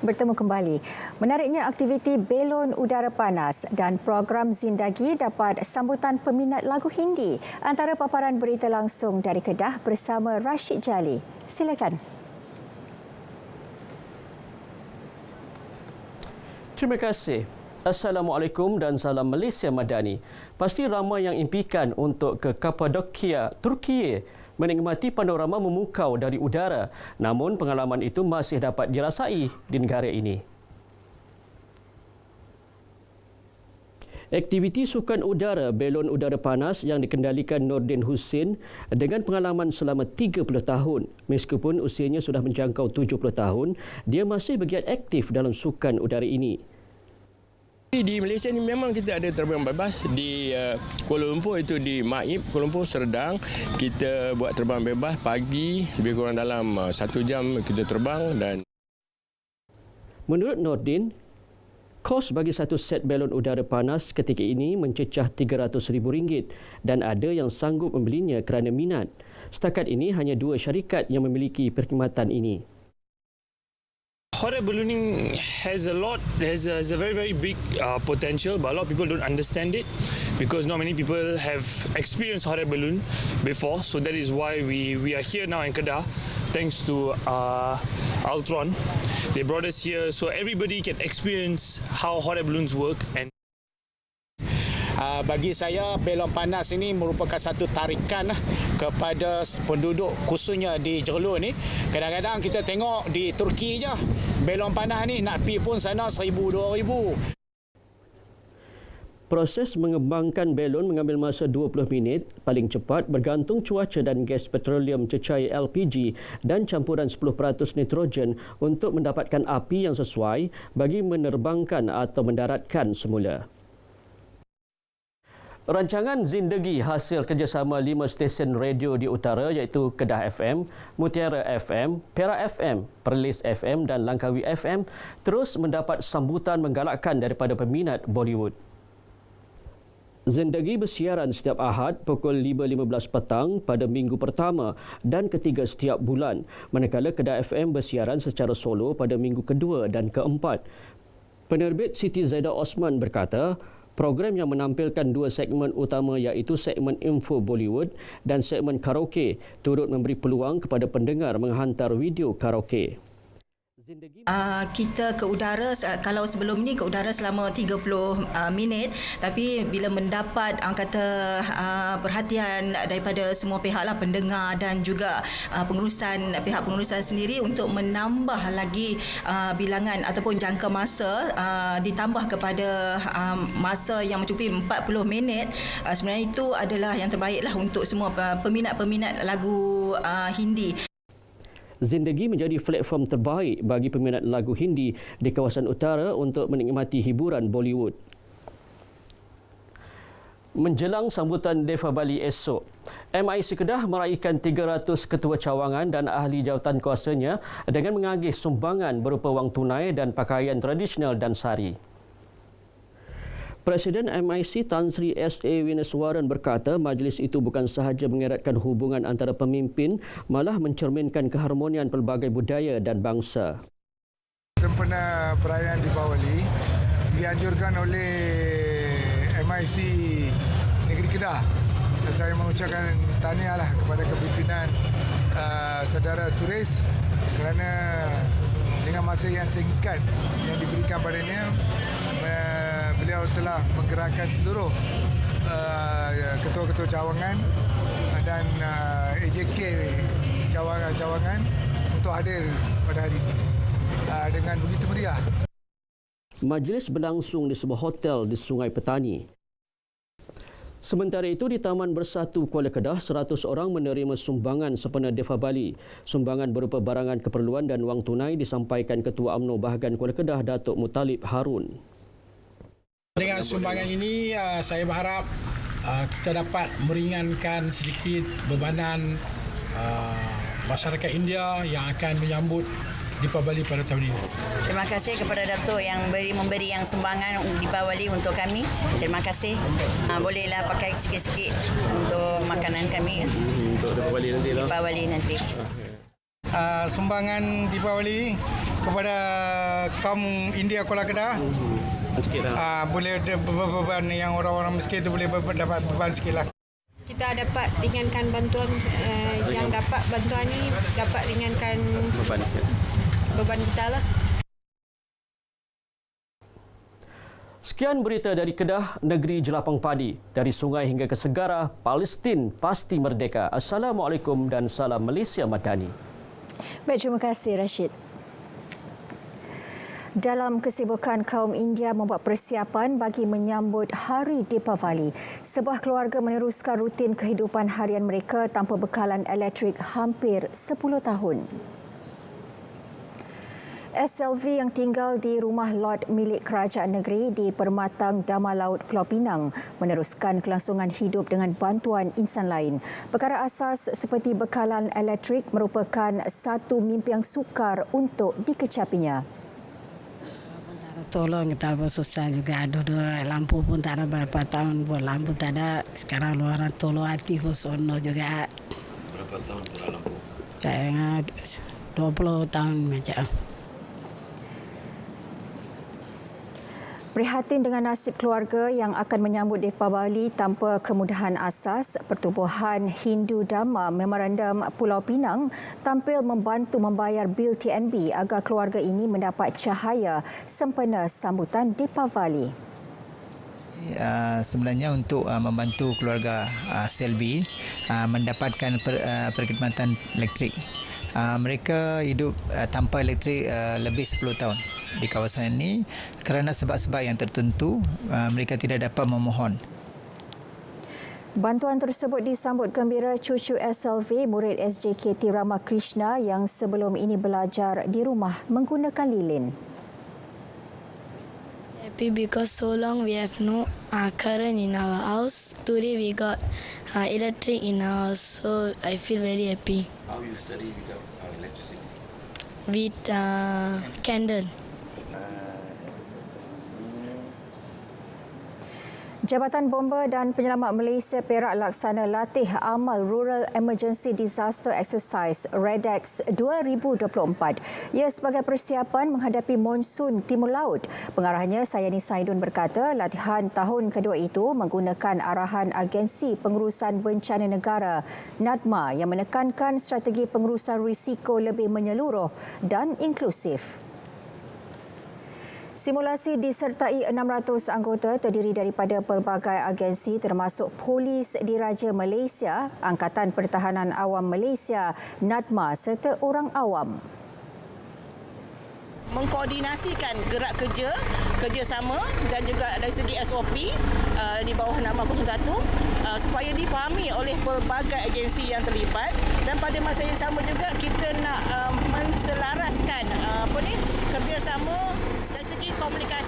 bertemu kembali. Menariknya aktiviti belon udara panas dan program Zindagi dapat sambutan peminat lagu Hindi. Antara paparan berita langsung dari Kedah bersama Rashid Jali. Silakan. Terima kasih. Assalamualaikum dan salam Malaysia Madani. Pasti ramai yang impikan untuk ke Kapadokia, Turki menikmati panorama memukau dari udara. Namun pengalaman itu masih dapat dirasai di negara ini. Aktiviti sukan udara belon udara panas yang dikendalikan Nordin Husin dengan pengalaman selama 30 tahun. Meskipun usianya sudah menjangkau 70 tahun, dia masih bergiat aktif dalam sukan udara ini. Di Malaysia ni memang kita ada terbang bebas. Di Kuala Lumpur itu di Maib, Kuala Lumpur Serdang, kita buat terbang bebas pagi, lebih kurang dalam 1 jam kita terbang. Dan menurut Nordin, kos bagi satu set belon udara panas ketika ini mencecah RM300,000 dan ada yang sanggup membelinya kerana minat. Setakat ini hanya 2 syarikat yang memiliki perkhidmatan ini. Hot air ballooning has a very big potential, but a lot of people don't understand it because not many people have experienced hot air balloon before. So that is why we are here now in Kedah, thanks to Altron. They brought us here so everybody can experience how hot air balloons work. And bagi saya, belon panas ini merupakan satu tarikan kepada penduduk khususnya di Jerloh ni. Kadang-kadang kita tengok di Turki je, belon panas ni nak pergi pun sana 1,000-2,000. Proses mengembangkan belon mengambil masa 20 minit, paling cepat bergantung cuaca dan gas petroleum cecair LPG dan campuran 10% nitrogen untuk mendapatkan api yang sesuai bagi menerbangkan atau mendaratkan semula. Rancangan Zindagi hasil kerjasama 5 stesen radio di utara iaitu Kedah FM, Mutiara FM, Perak FM, Perlis FM dan Langkawi FM terus mendapat sambutan menggalakkan daripada peminat Bollywood. Zindagi bersiaran setiap Ahad pukul 5.15 petang pada minggu pertama dan ketiga setiap bulan, manakala Kedah FM bersiaran secara solo pada minggu kedua dan keempat. Penerbit Siti Zaidah Osman berkata, program yang menampilkan 2 segmen utama iaitu segmen Info Bollywood dan segmen Karaoke turut memberi peluang kepada pendengar menghantar video karaoke. Kita ke udara, kalau sebelum ni ke udara selama 30 minit, tapi bila mendapat perhatian daripada semua pihak lah, pendengar dan juga pihak pengurusan sendiri untuk menambah lagi bilangan ataupun jangka masa ditambah kepada masa yang mencukupi 40 minit, sebenarnya itu adalah yang terbaik lah untuk semua peminat-peminat lagu Hindi. Zindagi menjadi platform terbaik bagi peminat lagu Hindi di kawasan utara untuk menikmati hiburan Bollywood. Menjelang sambutan Deepavali esok, MIC Kedah meraihkan 300 ketua cawangan dan ahli jawatan kuasanya dengan mengagih sumbangan berupa wang tunai dan pakaian tradisional dan sari. Presiden MIC Tan Sri S.A. Wineswaran berkata majlis itu bukan sahaja mengeratkan hubungan antara pemimpin, malah mencerminkan keharmonian pelbagai budaya dan bangsa. Sempena perayaan Deepavali dianjurkan oleh MIC Negeri Kedah. Saya mengucapkan tahniahlah kepada kepimpinan saudara Suresh kerana dengan masa yang singkat yang diberikan padanya, beliau telah menggerakkan seluruh ketua-ketua cawangan dan AJK cawangan untuk hadir pada hari ini dengan begitu meriah. Majlis berlangsung di sebuah hotel di Sungai Petani. Sementara itu, di Taman Bersatu Kuala Kedah, 100 orang menerima sumbangan sempena Deepavali. Sumbangan berupa barangan keperluan dan wang tunai disampaikan Ketua UMNO Bahagian Kuala Kedah, Datuk Muttalib Harun. Dengan sumbangan ini, saya berharap kita dapat meringankan sedikit bebanan masyarakat India yang akan menyambut Deepavali pada tahun ini. Terima kasih kepada Datuk yang memberi yang sumbangan Deepavali untuk kami. Terima kasih. Bolehlah pakai sikit-sikit untuk makanan kami. Untuk Deepavali nanti. Deepavali nanti. sumbangan Deepawali kepada kaum India Kuala Kedah. Boleh beban yang orang-orang miskin itu boleh dapat beban sikitlah. Kita dapat ringankan bantuan yang dapat bantuan ni dapat ringankan beban kita lah. Sekian berita dari Kedah, negeri jelapang padi. Dari sungai hingga ke segara, Palestin pasti merdeka. Assalamualaikum dan salam Malaysia Madani. Baik, terima kasih Rashid. Dalam kesibukan, kaum India membuat persiapan bagi menyambut Hari Deepavali. Sebuah keluarga meneruskan rutin kehidupan harian mereka tanpa bekalan elektrik hampir 10 tahun. SLV yang tinggal di rumah lot milik kerajaan negeri di Permatang Dama Laut Pulau Pinang meneruskan kelangsungan hidup dengan bantuan insan lain. Perkara asas seperti bekalan elektrik merupakan satu mimpi yang sukar untuk dikecapinya. Tolong kita pun susah juga. Dua lampu pun tak ada berapa tahun pun lampu tak ada. Sekarang luaran tolong hati pun sono juga. Berapa tahun tak lampu? Saya 20 tahun macam. Prihatin dengan nasib keluarga yang akan menyambut Deepavali tanpa kemudahan asas, Pertubuhan Hindu Dhamma Memorandum Pulau Pinang tampil membantu membayar bil TNB agar keluarga ini mendapat cahaya sempena sambutan Deepavali. Sebenarnya untuk membantu keluarga Selvi mendapatkan perkhidmatan elektrik. Mereka hidup tanpa elektrik lebih 10 tahun di kawasan ini kerana sebab-sebab yang tertentu mereka tidak dapat memohon. Bantuan tersebut disambut gembira cucu SLV murid SJKT Ramakrishna yang sebelum ini belajar di rumah menggunakan lilin. Happy because so long we have no current in our house. Today we got electric in our house, so I feel very happy. How you study without electricity? With candle. Jabatan Bomba dan Penyelamat Malaysia Perak laksana latih amal Rural Emergency Disaster Exercise REDEX 2024. Ia sebagai persiapan menghadapi monsun Timur Laut. Pengarahnya Sayani Saidun berkata latihan tahun kedua itu menggunakan arahan Agensi Pengurusan Bencana Negara NADMA yang menekankan strategi pengurusan risiko lebih menyeluruh dan inklusif. Simulasi disertai 600 anggota terdiri daripada pelbagai agensi termasuk Polis Diraja Malaysia, Angkatan Pertahanan Awam Malaysia, NADMA serta orang awam. Mengkoordinasikan gerak kerjasama dan juga dari segi SOP di bawah NADMA 01 supaya difahami oleh pelbagai agensi yang terlibat dan pada masa yang sama juga kita nak menselaraskan kerjasama dari segi komunikasi